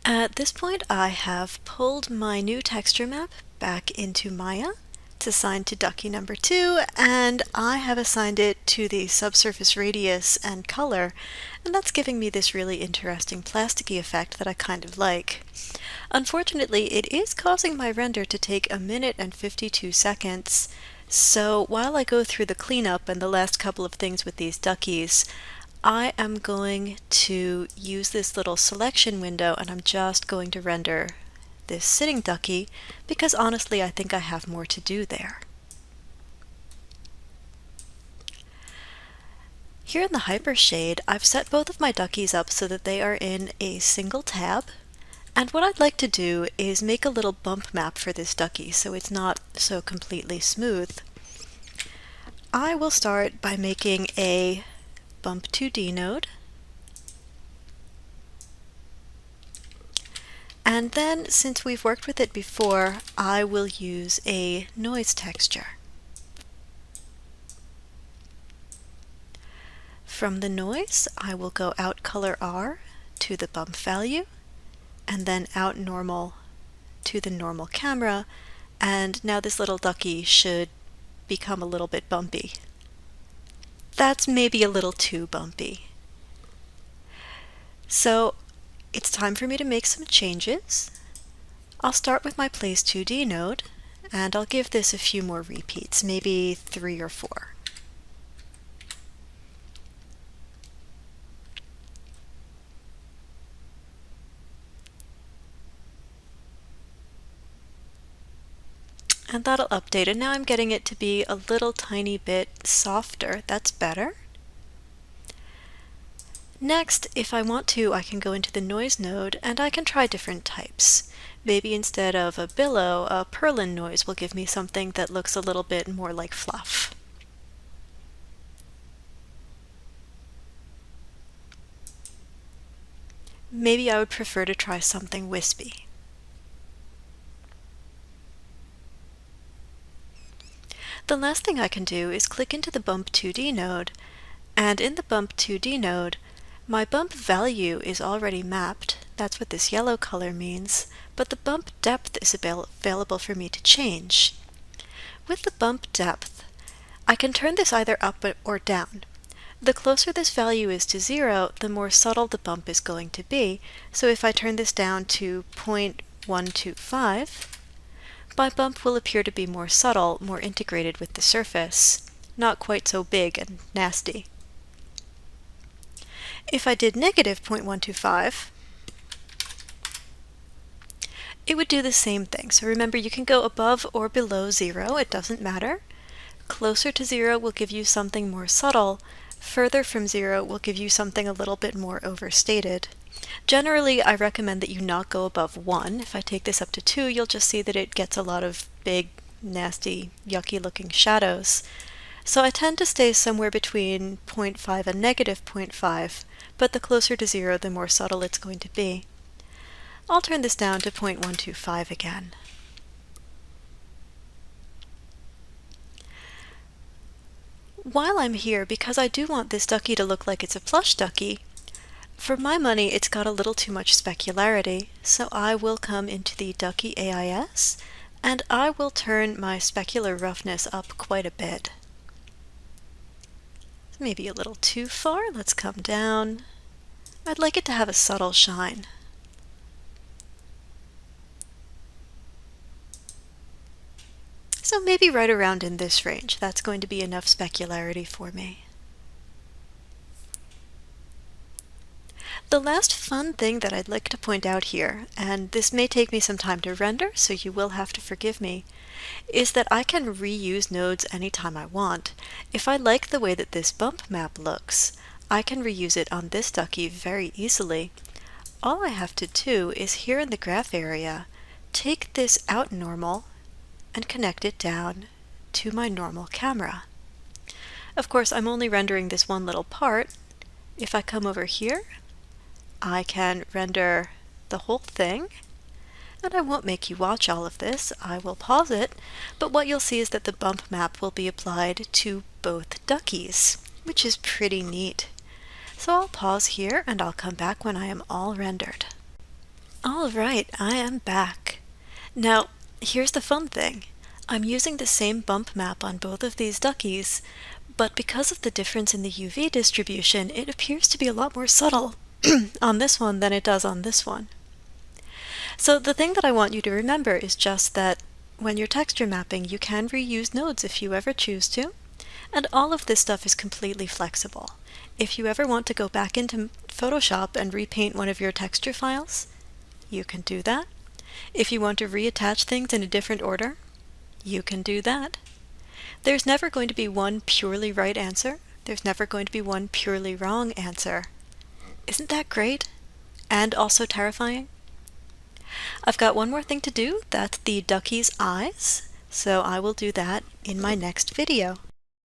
At this point, I have pulled my new texture map back into Maya. It's assigned to ducky number 2, and I have assigned it to the subsurface radius and color, and that's giving me this really interesting plasticky effect that I kind of like. Unfortunately, it is causing my render to take 1 minute and 52 seconds, so while I go through the cleanup and the last couple of things with these duckies, I am going to use this little selection window and I'm just going to render this sitting ducky because honestly I think I have more to do there. Here in the Hypershade, I've set both of my duckies up so that they are in a single tab, and what I'd like to do is make a little bump map for this ducky so it's not so completely smooth. I will start by making a Bump 2D node, and then since we've worked with it before, I will use a noise texture. From the noise, I will go out color R to the bump value, and then out normal to the normal camera, and now this little ducky should become a little bit bumpy. That's maybe a little too bumpy. So it's time for me to make some changes. I'll start with my Place 2D node, and I'll give this a few more repeats, maybe 3 or 4. And that'll update, and now I'm getting it to be a little tiny bit softer. That's better. Next, if I want to, I can go into the noise node and I can try different types. Maybe instead of a billow, a purlin noise will give me something that looks a little bit more like fluff. Maybe I would prefer to try something wispy. The last thing I can do is click into the Bump 2D node, and in the Bump 2D node, my bump value is already mapped. That's what this yellow color means, but the bump depth is available for me to change. With the bump depth, I can turn this either up or down. The closer this value is to 0, the more subtle the bump is going to be, so if I turn this down to 0.125, my bump will appear to be more subtle, more integrated with the surface, not quite so big and nasty. If I did negative 0.125, it would do the same thing. So remember, you can go above or below 0, it doesn't matter. Closer to 0 will give you something more subtle. Further from 0 will give you something a little bit more overstated. Generally, I recommend that you not go above 1. If I take this up to 2, you'll just see that it gets a lot of big, nasty, yucky looking shadows. So I tend to stay somewhere between 0.5 and negative 0.5, but the closer to 0, the more subtle it's going to be. I'll turn this down to 0.125 again. While I'm here, because I do want this ducky to look like it's a plush ducky, for my money it's got a little too much specularity, so I will come into the Ducky AIS, and I will turn my specular roughness up quite a bit. Maybe a little too far. Let's come down. I'd like it to have a subtle shine. So maybe right around in this range. That's going to be enough specularity for me. The last fun thing that I'd like to point out here, and this may take me some time to render, so you will have to forgive me, is that I can reuse nodes anytime I want. If I like the way that this bump map looks, I can reuse it on this ducky very easily. All I have to do is here in the graph area, take this out normal and connect it down to my normal camera. Of course, I'm only rendering this one little part. If I come over here, I can render the whole thing, and I won't make you watch all of this. I will pause it, but what you'll see is that the bump map will be applied to both duckies, which is pretty neat. So I'll pause here and I'll come back when I am all rendered. All right, I am back. Now, here's the fun thing. I'm using the same bump map on both of these duckies, but because of the difference in the UV distribution, it appears to be a lot more subtle on this one than it does on this one. So the thing that I want you to remember is just that when you're texture mapping, you can reuse nodes if you ever choose to, and all of this stuff is completely flexible. If you ever want to go back into Photoshop and repaint one of your texture files, you can do that. If you want to reattach things in a different order, you can do that. There's never going to be one purely right answer. There's never going to be one purely wrong answer. Isn't that great? And also terrifying? I've got one more thing to do, that's the duckie's eyes, so I will do that in my next video.